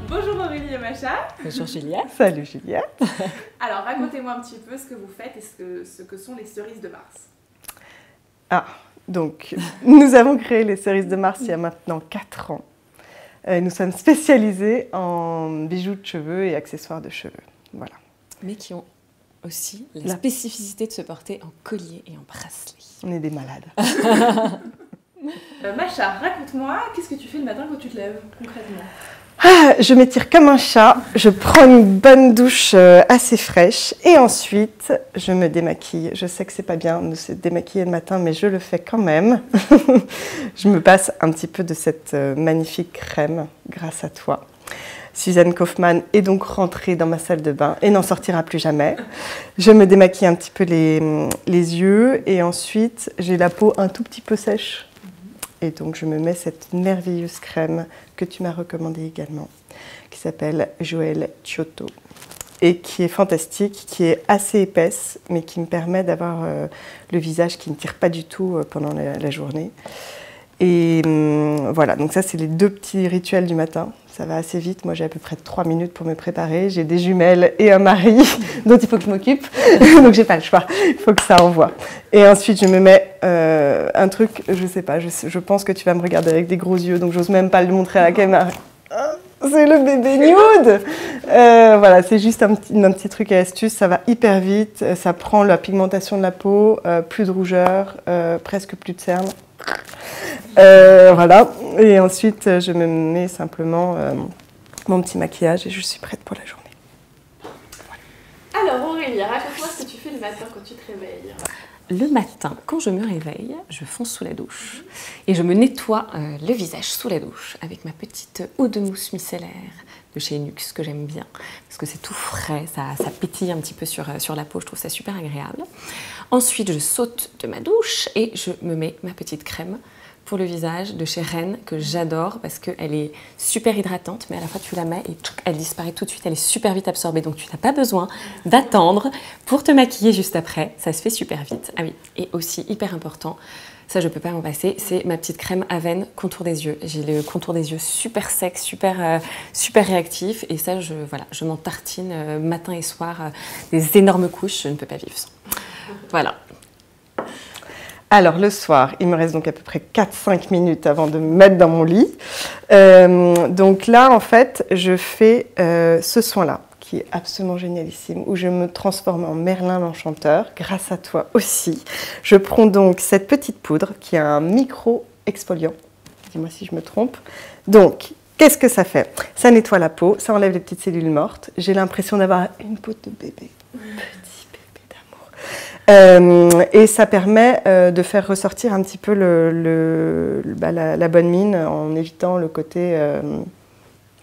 Bonjour Aurélie et Macha. Bonjour Juliette. Salut Juliette. Alors racontez-moi un petit peu ce que vous faites et ce que sont les cerises de Mars. Ah, donc nous avons créé les cerises de Mars il y a maintenant 4 ans. Nous sommes spécialisés en bijoux de cheveux et accessoires de cheveux. Voilà. Mais qui ont aussi la spécificité de se porter en collier et en bracelet. On est des malades. Macha, raconte-moi, qu'est-ce que tu fais le matin quand tu te lèves concrètement? Je m'étire comme un chat, je prends une bonne douche assez fraîche et ensuite je me démaquille. Je sais que c'est pas bien de se démaquiller le matin, mais je le fais quand même. Je me passe un petit peu de cette magnifique crème grâce à toi. Suzanne Kaufmann est donc rentrée dans ma salle de bain et n'en sortira plus jamais. Je me démaquille un petit peu les yeux et ensuite j'ai la peau un tout petit peu sèche. Et donc je me mets cette merveilleuse crème que tu m'as recommandée également, qui s'appelle Joël Ciotto et qui est fantastique, qui est assez épaisse, mais qui me permet d'avoir le visage qui ne tire pas du tout pendant la journée. Et voilà, donc ça c'est les 2 petits rituels du matin. Ça va assez vite, moi j'ai à peu près 3 minutes pour me préparer. J'ai des jumelles et un mari dont il faut que je m'occupe, donc j'ai pas le choix, il faut que ça envoie. Et ensuite je me mets un truc, je sais pas, je pense que tu vas me regarder avec des gros yeux, donc j'ose même pas le montrer à la caméra. C'est le bébé nude. Voilà, c'est juste un petit truc et astuce, ça va hyper vite, ça prend la pigmentation de la peau, plus de rougeur, presque plus de cernes. Voilà, et ensuite je me mets simplement mon petit maquillage et je suis prête pour la journée. Voilà. Alors Aurélie, raconte-moi ce que tu fais le matin quand tu te réveilles. Le matin, quand je me réveille, je fonce sous la douche et je me nettoie le visage sous la douche avec ma petite eau de mousse micellaire de chez Nuxe que j'aime bien parce que c'est tout frais, ça pétille un petit peu sur la peau, je trouve ça super agréable. Ensuite, je saute de ma douche et je me mets ma petite crème pour le visage de chez Rennes que j'adore parce qu'elle est super hydratante mais à la fois tu la mets et elle disparaît tout de suite, elle est super vite absorbée donc tu n'as pas besoin d'attendre pour te maquiller juste après, ça se fait super vite. Ah oui, et aussi hyper important, ça je peux pas m'en passer, c'est ma petite crème Avène contour des yeux. J'ai le contour des yeux super sec, super réactif et ça je m'en tartine matin et soir, des énormes couches, je ne peux pas vivre sans. Voilà. Alors le soir, il me reste donc à peu près 4-5 minutes avant de me mettre dans mon lit. Donc là, en fait, je fais ce soin-là, qui est absolument génialissime, où je me transforme en Merlin l'Enchanteur, grâce à toi aussi. Je prends donc cette petite poudre qui a un micro-exfoliant. Dis-moi si je me trompe. Donc, qu'est-ce que ça fait? Ça nettoie la peau, ça enlève les petites cellules mortes. J'ai l'impression d'avoir une peau de bébé. Et ça permet de faire ressortir un petit peu la bonne mine en évitant le côté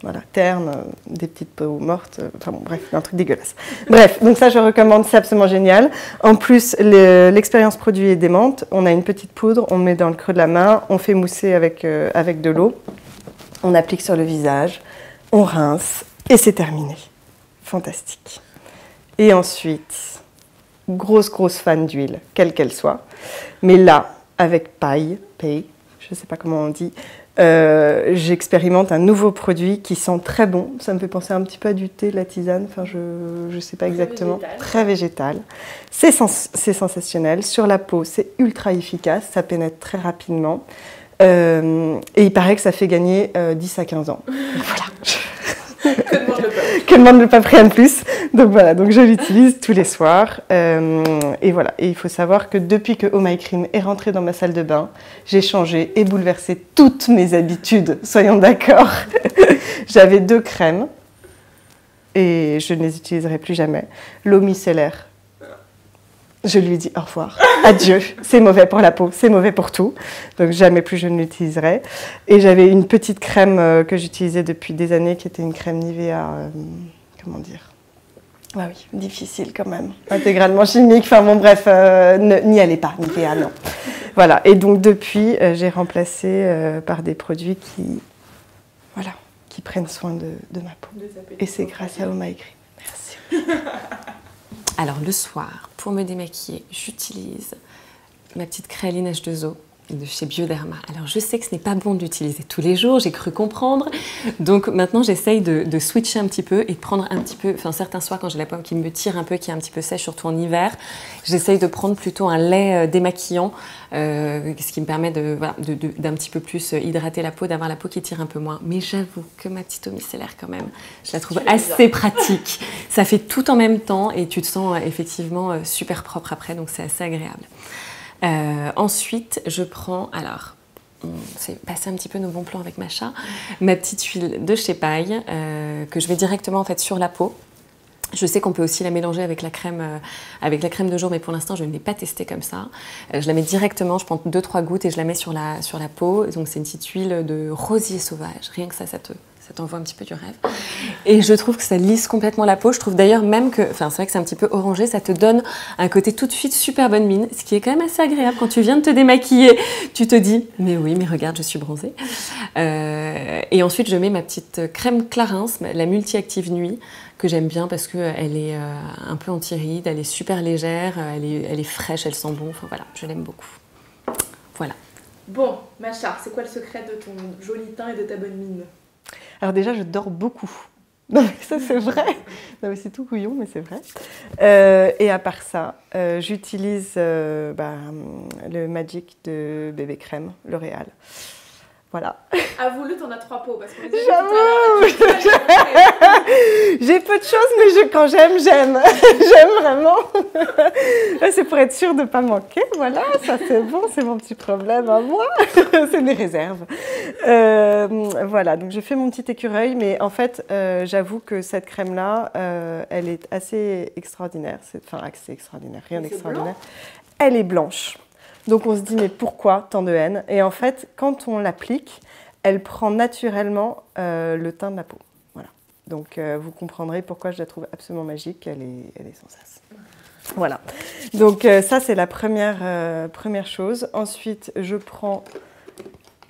voilà, terne, des petites peaux mortes, enfin bon, bref, un truc dégueulasse. Bref, donc ça je recommande, c'est absolument génial. En plus, l'expérience produit est démente. On a une petite poudre, on met dans le creux de la main, on fait mousser avec de l'eau, on applique sur le visage, on rince et c'est terminé. Fantastique. Et ensuite, grosse fan d'huile, quelle qu'elle soit. Mais là, avec paille, je ne sais pas comment on dit, j'expérimente un nouveau produit qui sent très bon. Ça me fait penser un petit peu à du thé, de la tisane, enfin je ne sais pas exactement. Très végétal. C'est sensationnel. Sur la peau, c'est ultra efficace, ça pénètre très rapidement. Et il paraît que ça fait gagner 10 à 15 ans. Voilà. Que demande le pape, rien de plus. Donc voilà, donc je l'utilise tous les soirs. Et voilà, et il faut savoir que depuis que Oh My Cream est rentré dans ma salle de bain, j'ai changé et bouleversé toutes mes habitudes, soyons d'accord. J'avais 2 crèmes et je ne les utiliserai plus jamais. L'eau micellaire, je lui dis au revoir, adieu, c'est mauvais pour la peau, c'est mauvais pour tout, donc jamais plus je ne l'utiliserai. Et j'avais une petite crème que j'utilisais depuis des années, qui était une crème Nivea, comment dire, ah oui, difficile quand même, intégralement chimique, enfin bon bref, n'y allez pas, Nivea, non. Voilà, et donc depuis, j'ai remplacé par des produits qui prennent soin de ma peau. Et c'est grâce à Oh My Cream, merci. Alors le soir, pour me démaquiller, j'utilise ma petite créaline H2O de chez Bioderma. Alors je sais que ce n'est pas bon d'utiliser tous les jours, j'ai cru comprendre. Donc maintenant j'essaye de switcher un petit peu et de prendre un petit peu, enfin certains soirs quand j'ai la peau qui me tire un peu, qui est un petit peu sèche, surtout en hiver, j'essaye de prendre plutôt un lait démaquillant, ce qui me permet d'un petit peu plus hydrater la peau, d'avoir la peau qui tire un peu moins. Mais j'avoue que ma petite eau micellaire quand même, je la trouve assez pratique. Ça fait tout en même temps et tu te sens effectivement super propre après, donc c'est assez agréable. Ensuite, je prends, alors, on s'est passé un petit peu nos bons plans avec Macha, ma petite huile de chez Paille, que je mets directement en fait sur la peau. Je sais qu'on peut aussi la mélanger avec la crème de jour, mais pour l'instant, je ne l'ai pas testée comme ça. Je la mets directement, je prends 2-3 gouttes et je la mets sur la peau. Donc, c'est une petite huile de rosier sauvage. Rien que ça t'envoie un petit peu du rêve. Et je trouve que ça lisse complètement la peau. Je trouve d'ailleurs même que, enfin, c'est vrai que c'est un petit peu orangé, ça te donne un côté tout de suite super bonne mine, ce qui est quand même assez agréable. Quand tu viens de te démaquiller, tu te dis, mais oui, mais regarde, je suis bronzée. Et ensuite, je mets ma petite crème Clarins, la multi-active nuit, que j'aime bien parce qu'elle est un peu anti-rides, elle est super légère, elle est fraîche, elle sent bon, enfin voilà, je l'aime beaucoup. Voilà. Bon, Macha, c'est quoi le secret de ton joli teint et de ta bonne mine? Alors déjà, je dors beaucoup. Non, mais ça, c'est vrai. Non, mais c'est tout couillon, mais c'est vrai. Et à part ça, j'utilise le Magic de Bébé Crème, L'Oréal. Voilà. Avoue-le, t'en as 3 pots, parce qu'on les a dit J'avoue. tout à l'heure. J'ai peu de choses, mais quand j'aime, j'aime. J'aime vraiment. Là, c'est pour être sûre de ne pas manquer. Voilà, ça c'est bon, c'est mon petit problème à moi. C'est mes réserves. Voilà, donc je fais mon petit écureuil, mais en fait, j'avoue que cette crème-là, elle est assez extraordinaire. Enfin, assez extraordinaire, rien d'extraordinaire. Elle est blanche. Donc on se dit, mais pourquoi tant de haine? Et en fait, quand on l'applique, elle prend naturellement le teint de la peau. Voilà. Donc vous comprendrez pourquoi je la trouve absolument magique. Elle est sans sas. Voilà. Donc ça, c'est la première chose. Ensuite, je prends,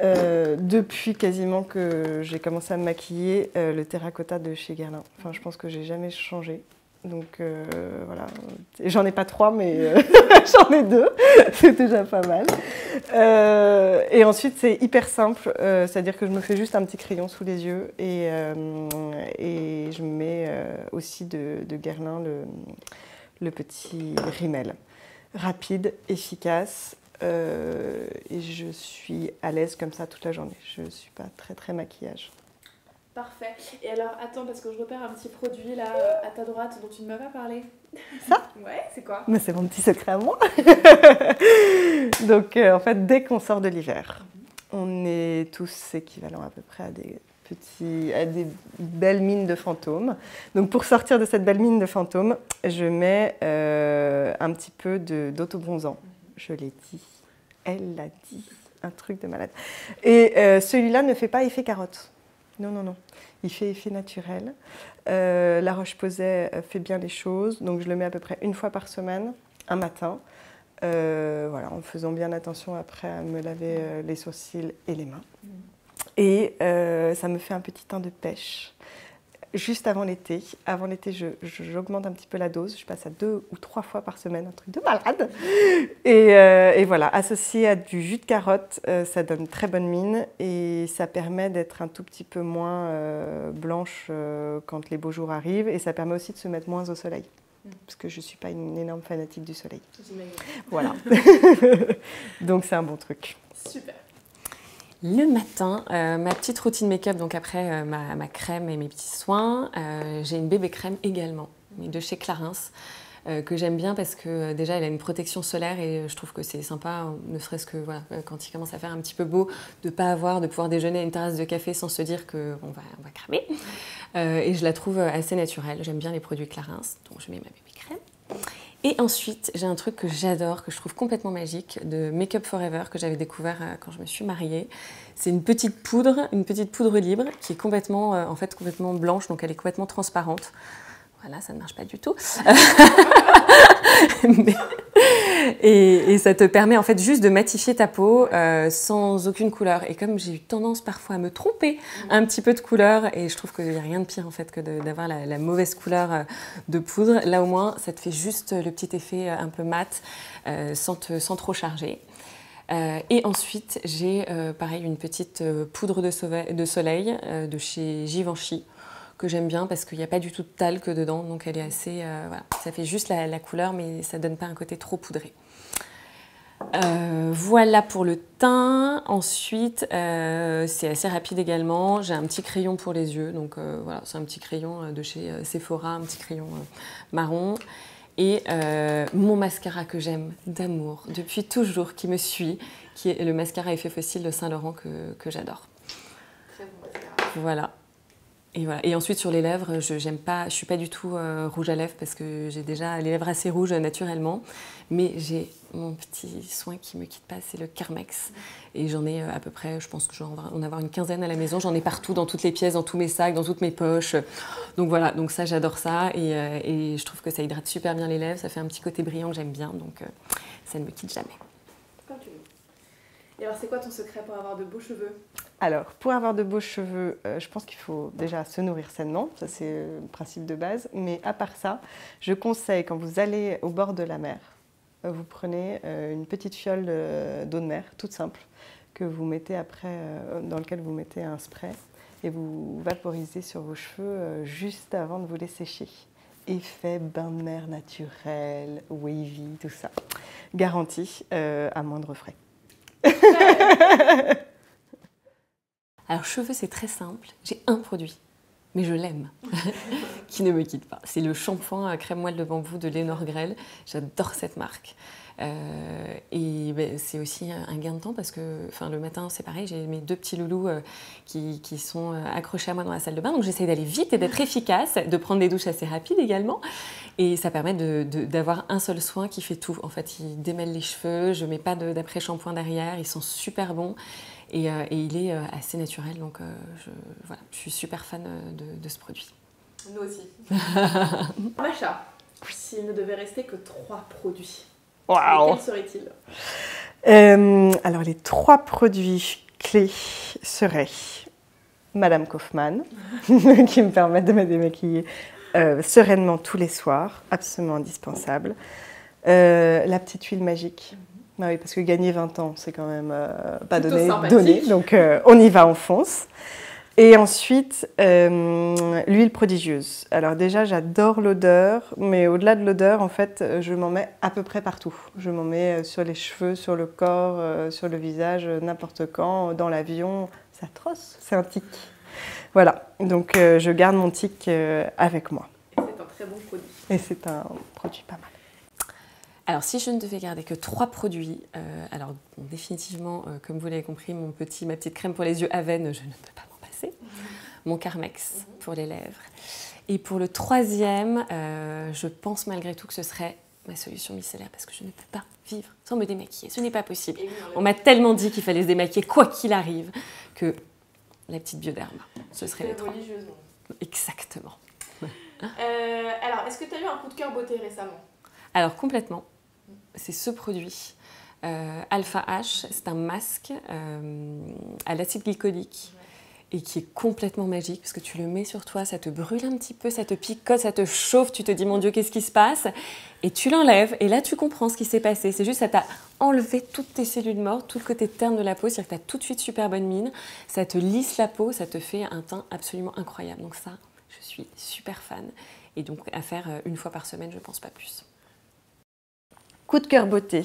depuis quasiment que j'ai commencé à me maquiller, le terracotta de chez Guerlain. Enfin, je pense que j'ai jamais changé. Donc voilà, j'en ai pas 3, mais j'en ai 2, c'est déjà pas mal. Et ensuite, c'est hyper simple, c'est-à-dire que je me fais juste un petit crayon sous les yeux et je mets aussi de Guerlain le petit rímel. Rapide, efficace, et je suis à l'aise comme ça toute la journée. Je ne suis pas très maquillage. Parfait. Et alors, attends, parce que je repère un petit produit là à ta droite dont tu ne m'as pas parlé. Ça? Ouais, c'est quoi? Mais c'est mon petit secret à moi. Donc, en fait, dès qu'on sort de l'hiver, on est tous équivalents à peu près à des belles mines de fantômes. Donc, pour sortir de cette belle mine de fantômes, je mets un petit peu d'autobronzant. Je l'ai dit. Elle l'a dit. Un truc de malade. Et celui-là ne fait pas effet carotte. Non. Il fait effet naturel. La Roche-Posay fait bien les choses. Donc, je le mets à peu près 1 fois par semaine, un matin. Voilà, en faisant bien attention après à me laver les sourcils et les mains. Et ça me fait un petit teint de pêche. Juste avant l'été. Avant l'été, j'augmente un petit peu la dose. Je passe à 2 ou 3 fois par semaine, un truc de malade. Et voilà, associé à du jus de carotte, ça donne très bonne mine et ça permet d'être un tout petit peu moins blanche quand les beaux jours arrivent. Et ça permet aussi de se mettre moins au soleil. Parce que je ne suis pas une énorme fanatique du soleil. Voilà. Donc c'est un bon truc. Super. Le matin, ma petite routine make-up, donc après ma crème et mes petits soins, j'ai une bébé crème également, de chez Clarins, que j'aime bien parce que déjà elle a une protection solaire et je trouve que c'est sympa, ne serait-ce que voilà, quand il commence à faire un petit peu beau, de pouvoir déjeuner à une terrasse de café sans se dire qu'on va cramer. Et je la trouve assez naturelle, j'aime bien les produits Clarins, donc je mets ma bébé crème. Et ensuite, j'ai un truc que j'adore, que je trouve complètement magique, de Make Up Forever, que j'avais découvert quand je me suis mariée. C'est une petite poudre libre, qui est complètement blanche, donc elle est complètement transparente. Voilà, ça ne marche pas du tout. Et ça te permet en fait juste de matifier ta peau sans aucune couleur. Et comme j'ai eu tendance parfois à me tromper un petit peu de couleur, et je trouve qu'il n'y a rien de pire en fait que d'avoir la mauvaise couleur de poudre, là au moins ça te fait juste le petit effet un peu mat sans trop charger. Et ensuite, j'ai pareil une petite poudre de soleil de chez Givenchy que j'aime bien parce qu'il n'y a pas du tout de talc dedans, donc elle est assez... voilà. Ça fait juste la couleur, mais ça ne donne pas un côté trop poudré. Voilà pour le teint. Ensuite, c'est assez rapide également. J'ai un petit crayon pour les yeux, donc voilà, c'est un petit crayon de chez Sephora, un petit crayon marron. Et mon mascara que j'aime d'amour depuis toujours, qui me suit, qui est le mascara Effet Fossile de Saint Laurent que j'adore. Très bon mascara. Voilà. Et voilà. Et ensuite sur les lèvres, je suis pas du tout rouge à lèvres parce que j'ai déjà les lèvres assez rouges naturellement. Mais j'ai mon petit soin qui me quitte pas, c'est le Carmex. Et j'en ai à peu près, je pense que je vais en avoir une quinzaine à la maison. J'en ai partout, dans toutes les pièces, dans tous mes sacs, dans toutes mes poches. Donc voilà, donc ça j'adore ça. Et je trouve que ça hydrate super bien les lèvres. Ça fait un petit côté brillant que j'aime bien. Donc ça ne me quitte jamais. Quand tu veux. Et alors c'est quoi ton secret pour avoir de beaux cheveux? Alors, pour avoir de beaux cheveux, je pense qu'il faut déjà se nourrir sainement, ça c'est le principe de base. Mais à part ça, je conseille quand vous allez au bord de la mer, vous prenez une petite fiole d'eau de mer, toute simple, que vous mettez après, dans lequel vous mettez un spray et vous vaporisez sur vos cheveux juste avant de vous les sécher. Effet bain de mer naturel, wavy, tout ça. Garanti à moindre frais. Alors cheveux, c'est très simple. J'ai un produit, mais je l'aime, qui ne me quitte pas. C'est le shampoing crème moelle de bambou de Lénore Grell. J'adore cette marque. Et ben, c'est aussi un gain de temps parce que le matin, c'est pareil, j'ai mes deux petits loulous qui sont accrochés à moi dans la salle de bain. Donc j'essaie d'aller vite et d'être efficace, de prendre des douches assez rapides également. Et ça permet d'avoir un seul soin qui fait tout. En fait, il démêle les cheveux, je ne mets pas d'après-shampoing derrière, ils sont super bons. Et il est assez naturel, donc voilà, je suis super fan de ce produit. Nous aussi. Macha, s'il ne devait rester que 3 produits, Waouh! lesquels seraient-ils? Alors, les 3 produits clés seraient Madame Kaufmann, qui me permettent de me démaquiller sereinement tous les soirs, absolument indispensable. La petite huile magique. Ah oui, parce que gagner 20 ans, c'est quand même pas donné, donc on y va, on fonce. Et ensuite, l'huile prodigieuse. Alors déjà, j'adore l'odeur, mais au-delà de l'odeur, en fait, je m'en mets à peu près partout. Je m'en mets sur les cheveux, sur le corps, sur le visage, n'importe quand, dans l'avion. C'est atroce, c'est un tic. Voilà, donc je garde mon tic avec moi. Et c'est un très bon produit. Et c'est un produit pas mal. Alors, si je ne devais garder que 3 produits, alors bon, définitivement, comme vous l'avez compris, ma petite crème pour les yeux Aven, je ne peux pas m'en passer. Mon Carmex pour les lèvres. Et pour le 3e, je pense malgré tout que ce serait ma solution micellaire parce que je ne peux pas vivre sans me démaquiller. Ce n'est pas possible. On m'a tellement dit qu'il fallait se démaquiller quoi qu'il arrive que la petite Bioderma, ce serait les 3. Religieusement. Exactement. Alors, est-ce que tu as eu un coup de cœur beauté récemment? Alors, complètement. C'est ce produit. Alpha H, c'est un masque à l'acide glycolique et qui est complètement magique parce que tu le mets sur toi, ça te brûle un petit peu, ça te picote, ça te chauffe, tu te dis mon Dieu, qu'est-ce qui se passe? Et tu l'enlèves et là tu comprends ce qui s'est passé. C'est juste ça t'a enlevé toutes tes cellules mortes, tout le côté terne de la peau, c'est-à-dire que tu as tout de suite super bonne mine, ça te lisse la peau, ça te fait un teint absolument incroyable. Donc ça, je suis super fan. Et donc à faire une fois par semaine, je pense pas plus. Coup de cœur beauté,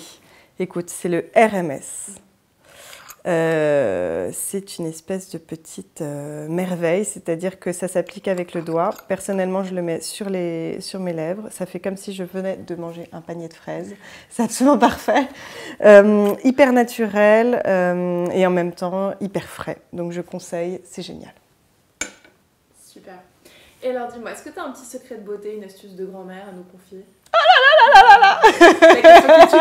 écoute, c'est le RMS. C'est une espèce de petite merveille, c'est-à-dire que ça s'applique avec le doigt. Personnellement, je le mets sur mes lèvres. Ça fait comme si je venais de manger un panier de fraises. C'est absolument parfait. Hyper naturel et en même temps hyper frais. Donc je conseille, c'est génial. Super. Et alors dis-moi, est-ce que tu as un petit secret de beauté, une astuce de grand-mère à nous confier?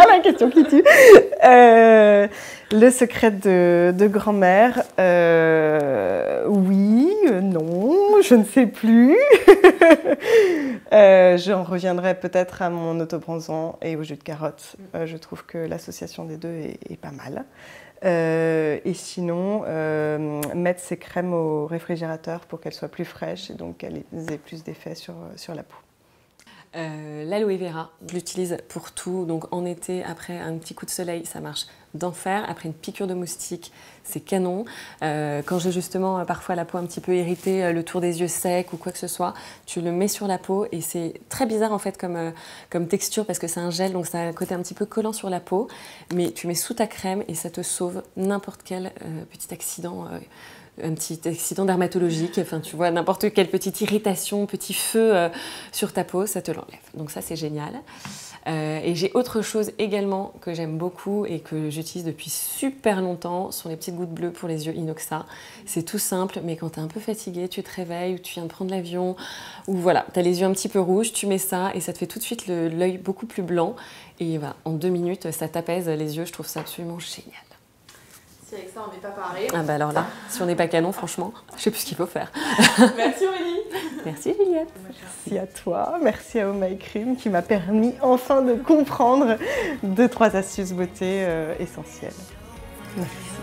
La question qui tue. Le secret de grand-mère, oui, non, je ne sais plus. J'en reviendrai peut-être à mon autobronzant et au jus de carotte. Je trouve que l'association des deux est pas mal. Et sinon, mettre ses crèmes au réfrigérateur pour qu'elles soient plus fraîches et donc qu'elles aient plus d'effet sur la peau. L'aloe vera, je l'utilise pour tout. Donc en été, après un petit coup de soleil, ça marche d'enfer. Après une piqûre de moustique, c'est canon. Quand j'ai justement parfois la peau un petit peu irritée, le tour des yeux secs ou quoi que ce soit, tu le mets sur la peau et c'est très bizarre en fait comme texture parce que c'est un gel, donc ça a un côté un petit peu collant sur la peau, mais tu mets sous ta crème et ça te sauve n'importe quel petit accident. Un petit accident dermatologique, enfin tu vois, n'importe quelle petite irritation, petit feu sur ta peau, ça te l'enlève. Donc ça c'est génial. Et j'ai autre chose également que j'aime beaucoup et que j'utilise depuis super longtemps, sont les petites gouttes bleues pour les yeux Inoxa. C'est tout simple, mais quand tu es un peu fatigué, tu te réveilles ou tu viens de prendre l'avion, ou voilà, tu as les yeux un petit peu rouges, tu mets ça et ça te fait tout de suite l'œil beaucoup plus blanc. Et voilà, en 2 minutes, ça t'apaise les yeux, je trouve ça absolument génial. Si avec ça on n'est pas pareil. Ah bah alors là, si on n'est pas canon, franchement, je sais plus ce qu'il faut faire. Merci Aurélie. Merci Juliette. Merci à toi, merci à Oh My Cream qui m'a permis enfin de comprendre 2-3 astuces beauté essentielles. Merci.